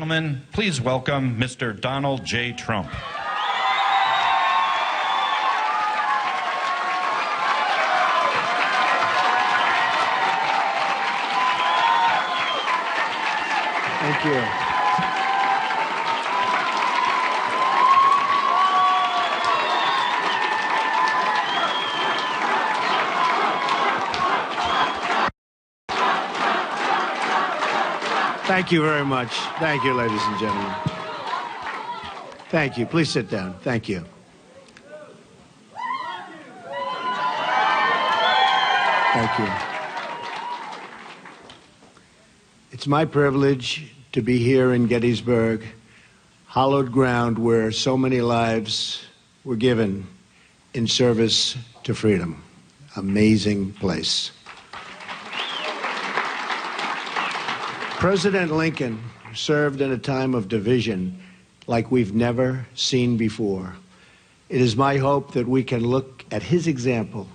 Gentlemen, please welcome Mr. Donald J. Trump. Thank you. Thank you very much. Thank you, ladies and gentlemen. Thank you. Please sit down. Thank you. Thank you. It's my privilege to be here in Gettysburg, hallowed ground where so many lives were given in service to freedom. Amazing place. President Lincoln served in a time of division like we've never seen before. It is my hope that we can look at his example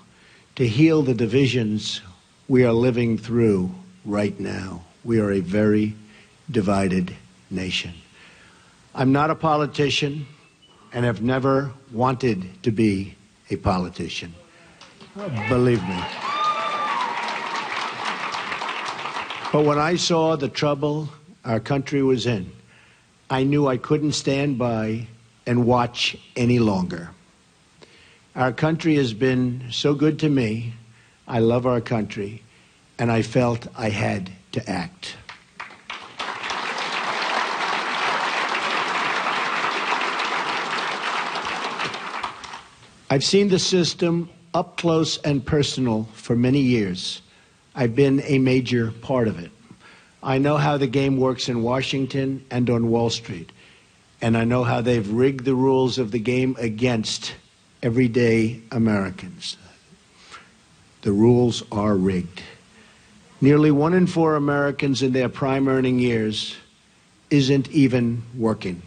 to heal the divisions we are living through right now. We are a very divided nation. I'm not a politician and have never wanted to be a politician. Believe me. But when I saw the trouble our country was in, I knew I couldn't stand by and watch any longer. Our country has been so good to me. I love our country, and I felt I had to act. I've seen the system up close and personal for many years. I've been a major part of it. I know how the game works in Washington and on Wall Street, and I know how they've rigged the rules of the game against everyday Americans. The rules are rigged. Nearly 1 in 4 Americans in their prime earning years isn't even working.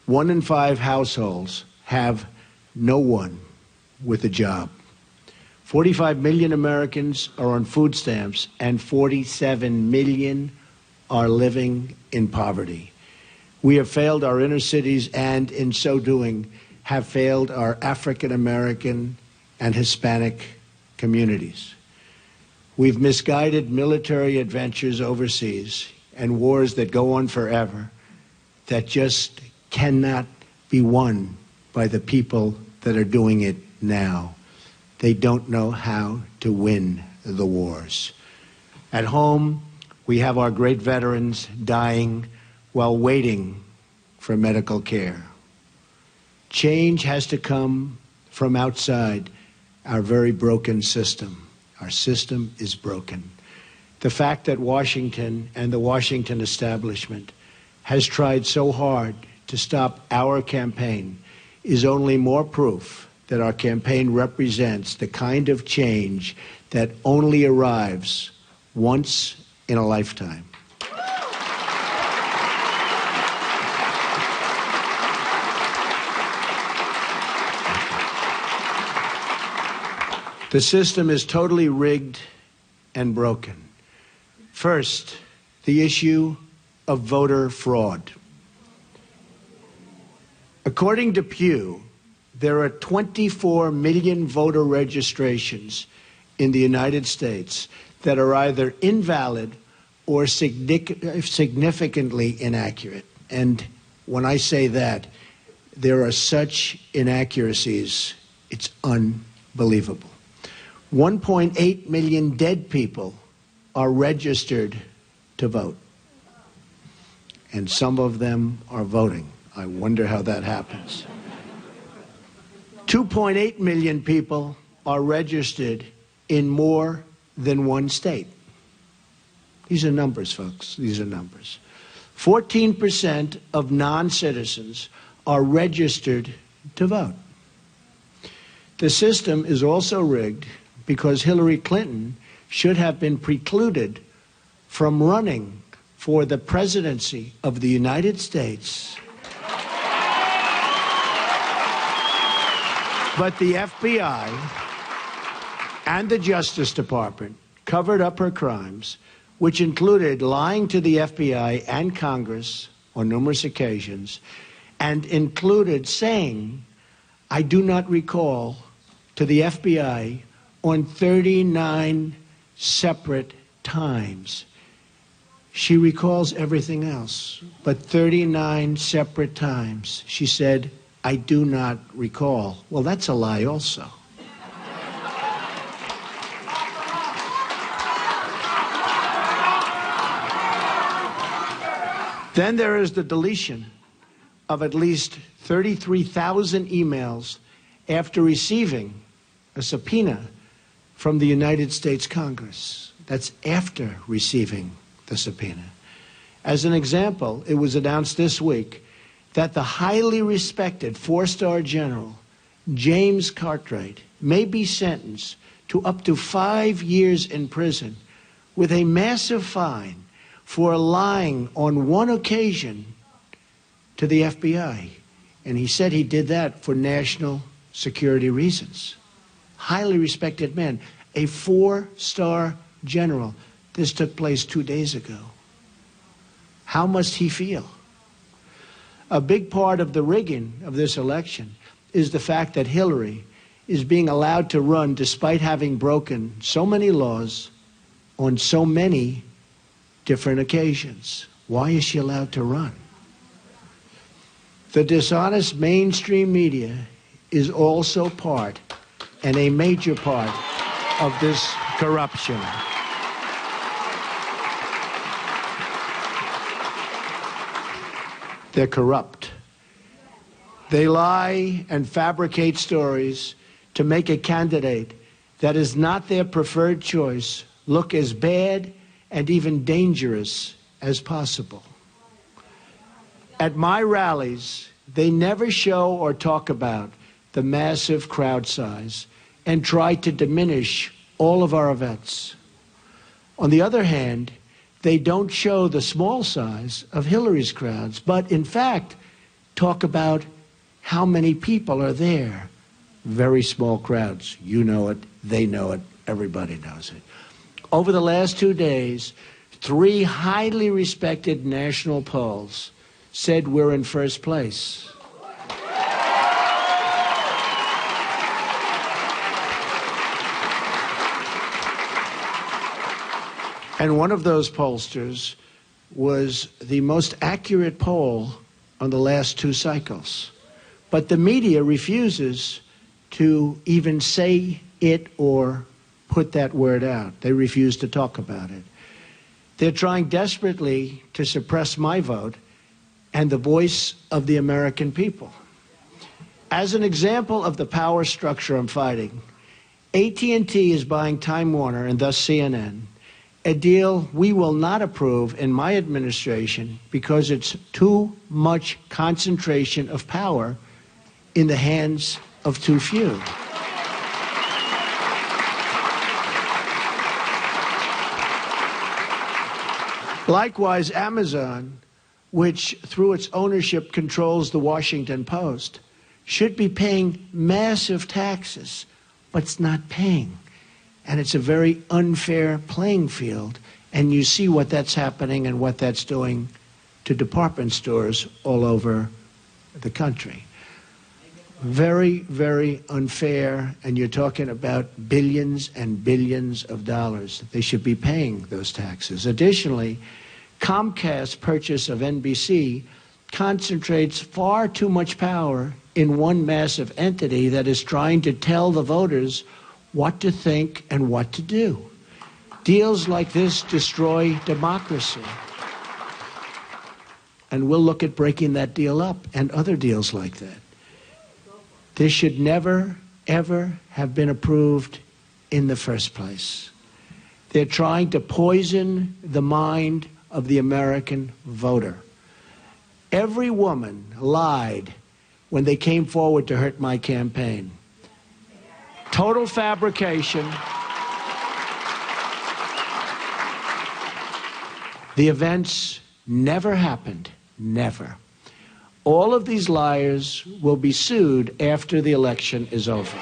1 in 5 households have no one with a job. 45 million Americans are on food stamps, and 47 million are living in poverty. We have failed our inner cities, and in so doing, have failed our African American and Hispanic communities. We've misguided military adventures overseas and wars that go on forever that just cannot be won by the people that are doing it now. They don't know how to win the wars. At home, we have our great veterans dying while waiting for medical care. Change has to come from outside our very broken system. Our system is broken. The fact that Washington and the Washington establishment has tried so hard to stop our campaign is only more proof that our campaign represents the kind of change that only arrives once in a lifetime. The system is totally rigged and broken. First, the issue of voter fraud. According to Pew, there are 24 million voter registrations in the United States that are either invalid or significantly inaccurate. And when I say that, there are such inaccuracies, it's unbelievable. 1.8 million dead people are registered to vote, and some of them are voting. I wonder how that happens. 2.8 million people are registered in more than one state. These are numbers, folks. These are numbers. 14% of non-citizens are registered to vote. The system is also rigged because Hillary Clinton should have been precluded from running for the presidency of the United States. But the FBI and the Justice Department covered up her crimes, which included lying to the FBI and Congress on numerous occasions, and included saying, "I do not recall," to the FBI on 39 separate times. She recalls everything else, but 39 separate times she said, "I do not recall." Well, that's a lie also. Then there is the deletion of at least 33,000 emails after receiving a subpoena from the United States Congress. That's after receiving the subpoena. As an example, it was announced this week that the highly respected four-star general, James Cartwright, may be sentenced to up to 5 years in prison with a massive fine for lying on one occasion to the FBI. And he said he did that for national security reasons. Highly respected man, a four-star general. This took place 2 days ago. How must he feel? A big part of the rigging of this election is the fact that Hillary is being allowed to run despite having broken so many laws on so many different occasions. Why is she allowed to run? The dishonest mainstream media is also part, and a major part, of this corruption. They're corrupt. They lie and fabricate stories to make a candidate that is not their preferred choice look as bad and even dangerous as possible. At my rallies, they never show or talk about the massive crowd size and try to diminish all of our events. On the other hand, they don't show the small size of Hillary's crowds, but in fact, talk about how many people are there. Very small crowds. You know it, they know it, everybody knows it. Over the last 2 days, 3 highly respected national polls said we're in first place. And one of those pollsters was the most accurate poll on the last 2 cycles. But the media refuses to even say it or put that word out. They refuse to talk about it. They're trying desperately to suppress my vote and the voice of the American people. As an example of the power structure I'm fighting, AT&T is buying Time Warner and thus CNN, a deal we will not approve in my administration because it's too much concentration of power in the hands of too few. Likewise, Amazon, which through its ownership controls the Washington Post, should be paying massive taxes, but it's not paying. And it's a very unfair playing field. And you see what that's happening and what that's doing to department stores all over the country. Very, very unfair. And you're talking about billions and billions of dollars. They should be paying those taxes. Additionally, Comcast's purchase of NBC concentrates far too much power in one massive entity that is trying to tell the voters what to think and what to do. Deals like this destroy democracy. And we'll look at breaking that deal up and other deals like that. This should never, ever have been approved in the first place. They're trying to poison the mind of the American voter. Every woman lied when they came forward to hurt my campaign. Total fabrication. The events never happened. Never. All of these liars will be sued after the election is over.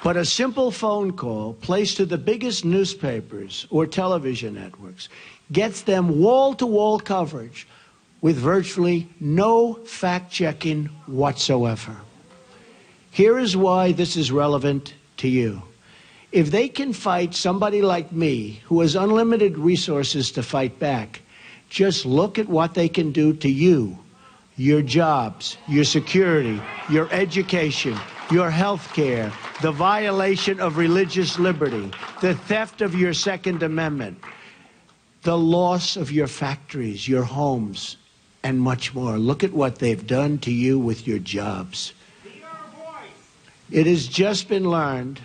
But a simple phone call placed to the biggest newspapers or television networks gets them wall-to-wall coverage with virtually no fact-checking whatsoever. Here is why this is relevant to you. If they can fight somebody like me, who has unlimited resources to fight back, just look at what they can do to you, your jobs, your security, your education, your health care, the violation of religious liberty, the theft of your Second Amendment, the loss of your factories, your homes, and much more. Look at what they've done to you with your jobs. It has just been learned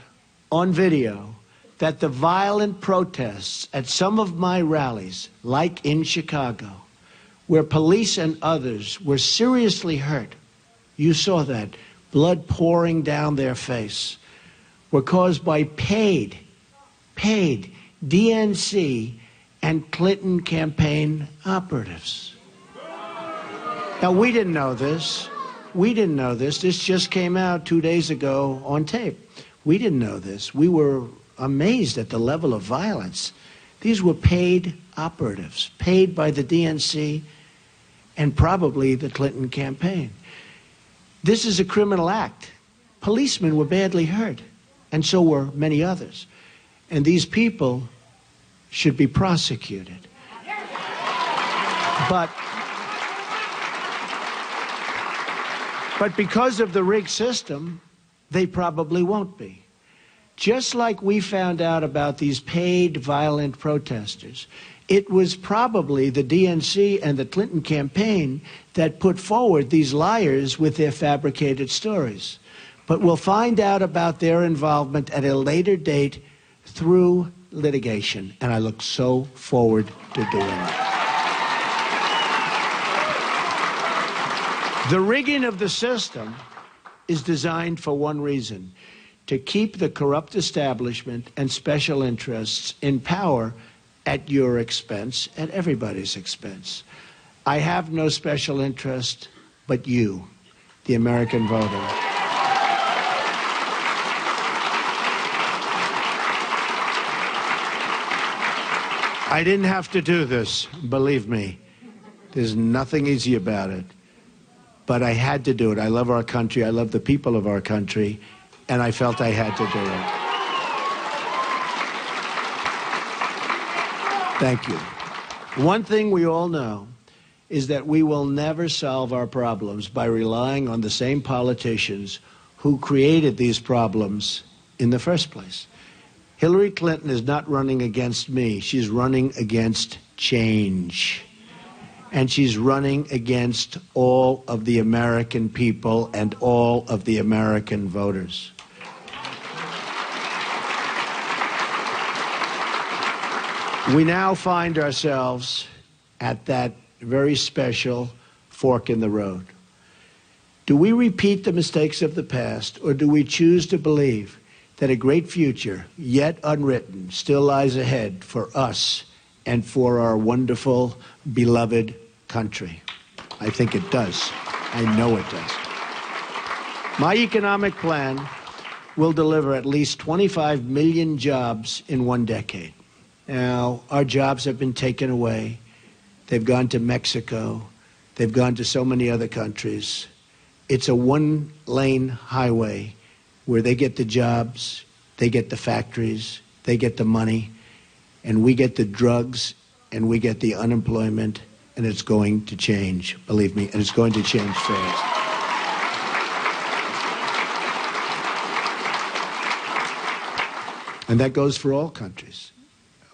on video that the violent protests at some of my rallies, like in Chicago, where police and others were seriously hurt, you saw that, blood pouring down their face, were caused by paid DNC and Clinton campaign operatives. Now, we didn't know this. We didn't know this. This just came out 2 days ago on tape. We didn't know this. We were amazed at the level of violence. These were paid operatives, paid by the DNC and probably the Clinton campaign. This is a criminal act. Policemen were badly hurt, and so were many others. And these people should be prosecuted. But because of the rigged system, they probably won't be. Just like we found out about these paid violent protesters, it was probably the DNC and the Clinton campaign that put forward these liars with their fabricated stories. But we'll find out about their involvement at a later date through litigation, and I look so forward to doing it. The rigging of the system is designed for one reason: to keep the corrupt establishment and special interests in power at your expense, at everybody's expense. I have no special interest but you, the American voter. I didn't have to do this, believe me. There's nothing easy about it. But I had to do it. I love our country. I love the people of our country. And I felt I had to do it. Thank you. One thing we all know is that we will never solve our problems by relying on the same politicians who created these problems in the first place. Hillary Clinton is not running against me. She's running against change. And she's running against all of the American people and all of the American voters. We now find ourselves at that very special fork in the road. Do we repeat the mistakes of the past, or do we choose to believe that a great future, yet unwritten, still lies ahead for us and for our wonderful, beloved country? I think it does. I know it does. My economic plan will deliver at least 25 million jobs in 1 decade. Now, our jobs have been taken away. They've gone to Mexico. They've gone to so many other countries. It's a one-lane highway where they get the jobs, they get the factories, they get the money, and we get the drugs, and we get the unemployment, and it's going to change, believe me, and it's going to change fast. And that goes for all countries.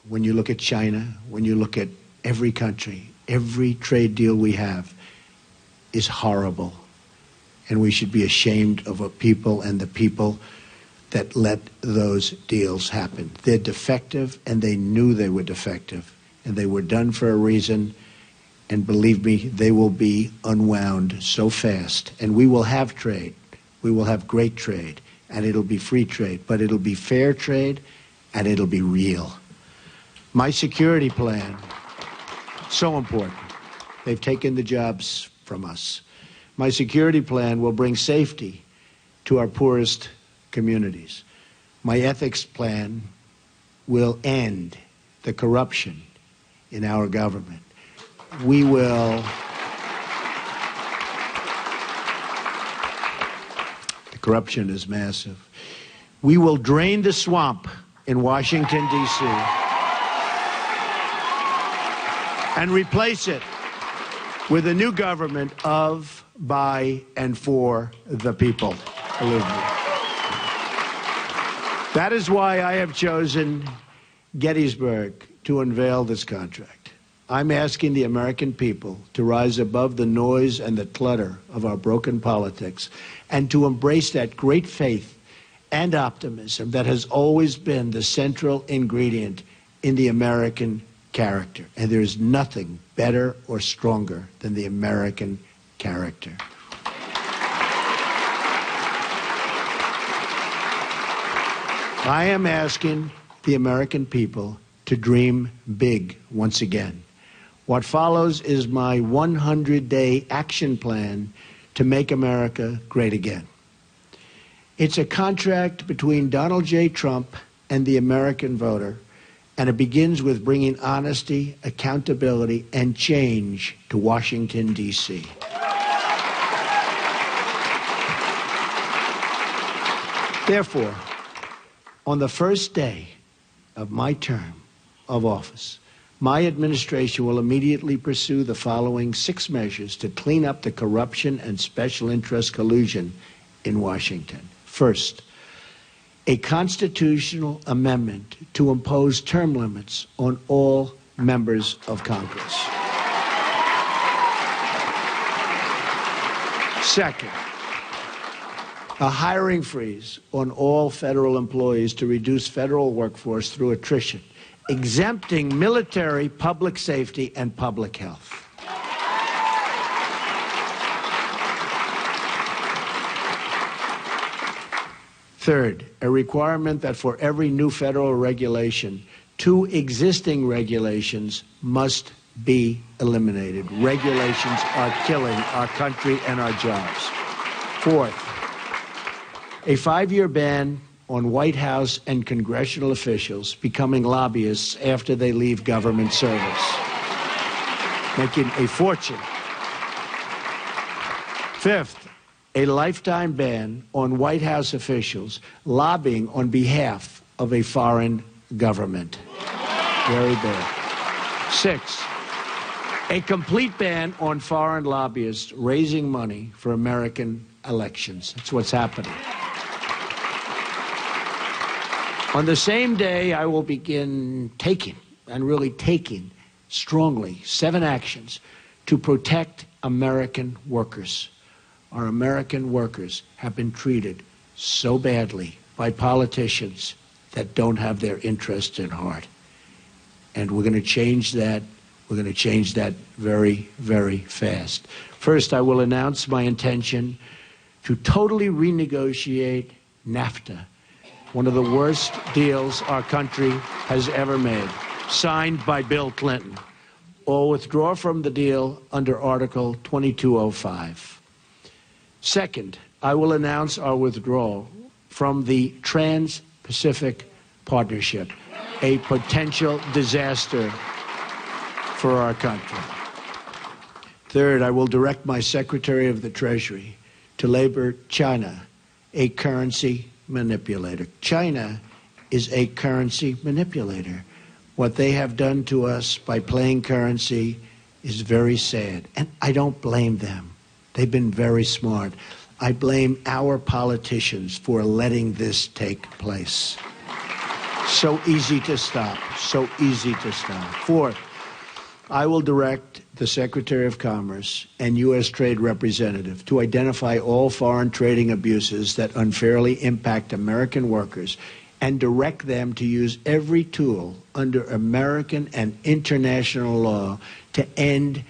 When you look at China, when you look at every country, every trade deal we have is horrible. And we should be ashamed of a people and the people that let those deals happen. They're defective, and they knew they were defective. And they were done for a reason. And believe me, they will be unwound so fast. And we will have trade. We will have great trade. And it'll be free trade. But it'll be fair trade, and it'll be real. My security plan, so important. They've taken the jobs from us. My security plan will bring safety to our poorest communities. My ethics plan will end the corruption in our government. We will the corruption is massive. We will drain the swamp in Washington, D.C. and replace it with a new government of, by, and for the people. Believe me. That is why I have chosen Gettysburg to unveil this contract. I'm asking the American people to rise above the noise and the clutter of our broken politics and to embrace that great faith and optimism that has always been the central ingredient in the American character. And there is nothing better or stronger than the American character. I am asking the American people to dream big once again. What follows is my 100-day action plan to make America great again. It's a contract between Donald J. Trump and the American voter, and it begins with bringing honesty, accountability, and change to Washington, D.C. Therefore, on the first day of my term of office, my administration will immediately pursue the following 6 measures to clean up the corruption and special interest collusion in Washington. First, a constitutional amendment to impose term limits on all members of Congress. Second, a hiring freeze on all federal employees to reduce federal workforce through attrition, exempting military, public safety, and public health. Third, a requirement that for every new federal regulation, 2 existing regulations must be eliminated. Regulations are killing our country and our jobs. Fourth, a 5-year ban on White House and congressional officials becoming lobbyists after they leave government service, making a fortune. Fifth, a lifetime ban on White House officials lobbying on behalf of a foreign government. Very bad. Sixth, a complete ban on foreign lobbyists raising money for American elections. That's what's happening. On the same day, I will begin taking, and really taking, strongly, 7 actions to protect American workers. Our American workers have been treated so badly by politicians that don't have their interests at heart. And we're going to change that. We're going to change that very, very fast. First, I will announce my intention to totally renegotiate NAFTA, one of the worst deals our country has ever made, signed by Bill Clinton, or withdraw from the deal under Article 2205. Second, I will announce our withdrawal from the Trans-Pacific Partnership, a potential disaster for our country. Third, I will direct my Secretary of the Treasury to label China a currency manipulator. China is a currency manipulator. What they have done to us by playing currency is very sad, and I don't blame them. They've been very smart. I blame our politicians for letting this take place. So easy to stop. So easy to stop. Fourth, I will direct the Secretary of Commerce and U.S. Trade Representative to identify all foreign trading abuses that unfairly impact American workers and direct them to use every tool under American and international law to end